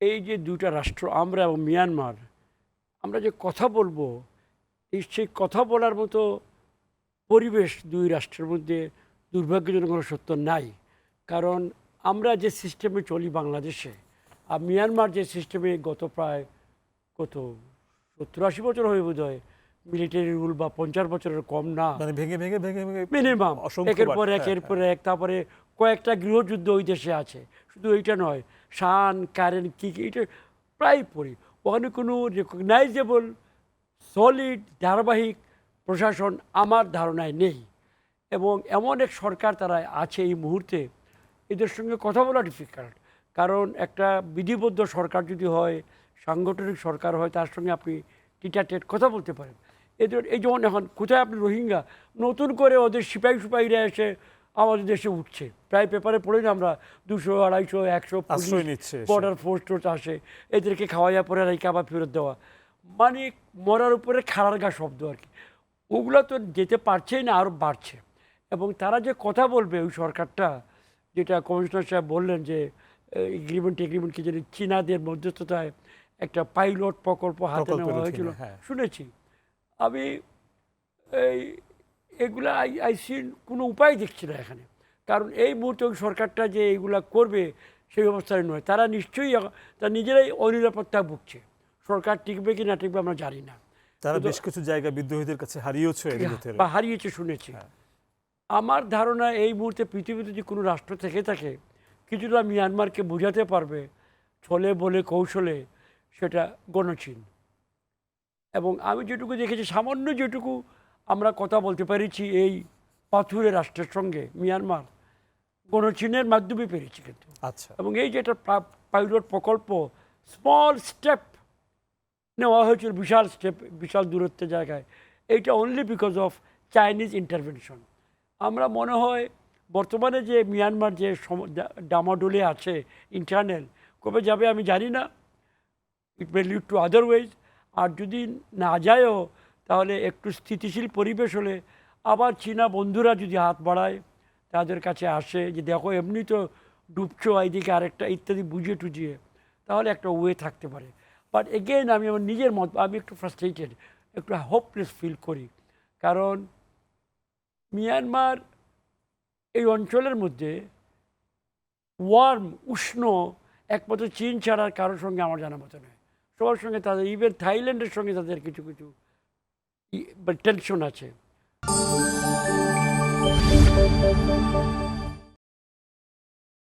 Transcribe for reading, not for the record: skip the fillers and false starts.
এই যে দুটা রাষ্ট্র আমরা এবং মিয়ানমার, আমরা যে কথা বলবো, সেই কথা বলার মতো পরিবেশ দুই রাষ্ট্রের মধ্যে দুর্ভাগ্যজনক কোনো সত্য নাই। কারণ আমরা যে সিস্টেমে চলি বাংলাদেশে, আর মিয়ানমার যে সিস্টেমে গত প্রায় কত 70-80 বছর হয়ে বোধ হয় মিলিটারি রুল, বা 50 বছরের কম না, মানে ভেঙে ভেঙে ভেঙে ভেঙে মিনিমাম একের পর এক হ্যাঁ, এর পর এক। তারপরে কয়েকটা গৃহযুদ্ধ ওই দেশে আছে, শুধু এইটা নয়, শান কারেন্ট কি এটা প্রায় পড়ি। ওখানে কোনো রেকগনাইজেবল সলিড ধারাবাহিক প্রশাসন আমার ধারণায় নেই। এবং এমন এক সরকার তারা আছে এই মুহূর্তে, এদের সঙ্গে কথা বলা ডিফিকাল্ট। কারণ একটা বিধিবদ্ধ সরকার যদি হয়, সাংগঠনিক সরকার হয়, তার সঙ্গে আপনি টিটাটেট কথা বলতে পারেন। এদের এই যেমন এখন কোথায় আপনি রোহিঙ্গা, নতুন করে ওদের সিপাহীরা এসে আমাদের দেশে উঠছে, প্রায় পেপারে পড়ে না আমরা, 200, 250, 100 আশ্রয় নিচ্ছে এসে। বর্ডার ফোর্স টোর্স আসে, এদেরকে খাওয়াইয়া পরে রেখে আবার ফেরত দেওয়া, মানে মরার উপরে খাড়ার গা শব্দ আর কি। ওগুলো তো যেতে পারছেই না, আরও বাড়ছে। এবং তারা যে কথা বলবে ওই সরকারটা, যেটা কমিশনার সাহেব বললেন যে এগ্রিমেন্ট কি জানি চীনাদের মধ্যস্থতায় একটা পাইলট প্রকল্প হাতে নেওয়া হয়েছিল, হ্যাঁ। শুনেছি আমি। এই এগুলা আই সি কোনো উপায় দেখছি না এখানে। কারণ এই মুহূর্তে ওই সরকারটা যে এইগুলা করবে সেই অবস্থায় নয়। তারা নিশ্চয়ই তারা নিজেরাই অনিরাপত্তা ভুগছে। সরকার টিকবে কি না টিকবে আমরা জানি না। তারা বেশ কিছু জায়গা বিদ্রোহীদের কাছে হারিয়েছে এর ভিতরে, বা হারিয়েছে শুনেছি। আমার ধারণা এই মুহূর্তে পৃথিবীতে যদি কোনো রাষ্ট্র থেকে থাকে, কিছুটা মিয়ানমারকে বোঝাতে পারবে ছলে বলে কৌশলে, সেটা গণচীন। এবং আমি যেটুকু দেখেছি, সামান্য যেটুকু আমরা কথা বলতে পেরেছি এই পাথুরে রাষ্ট্রের সঙ্গে মিয়ানমার, গণচীনের মাধ্যমে পেরেছি কিন্তু। আচ্ছা, এবং এই যেটা পাইলট প্রকল্প, স্মল স্টেপ নেওয়া হয়েছিল, বিশাল স্টেপ, বিশাল দূরত্বের জায়গায়, এইটা only because of Chinese intervention. আমরা মনে হয় বর্তমানে যে মিয়ানমার যে ডামাডোলে আছে ইন্টারনাল, কবে যাবে আমি জানি না, ইট মে লিড টু আদারওয়াইজ। আর যদি না যায়ও, তাহলে একটু স্থিতিশীল পরিবেশ হলে আবার চীনা বন্ধুরা যদি হাত বাড়ায়, তাদের কাছে আসে যে দেখো এমনি তো ডুবছো, এইদিকে আরেকটা ইত্যাদি বুঝিয়ে টুজিয়ে, তাহলে একটা ওয়ে থাকতে পারে। বাট এগেইন আমি আমার নিজের মত, আমি একটু ফ্রাস্ট্রেটেড, একটু হোপলেস ফিল করি। কারণ মিয়ানমার এই অঞ্চলের মধ্যে ওয়ার্ম, উষ্ণ, একমাত্র চীন ছাড়ার কারোর সঙ্গে আমার জানা মতো নয়। সবার সঙ্গে তাদের, ইভেন থাইল্যান্ডের সঙ্গে তাদের কিছু কিছু টেনশন আছে।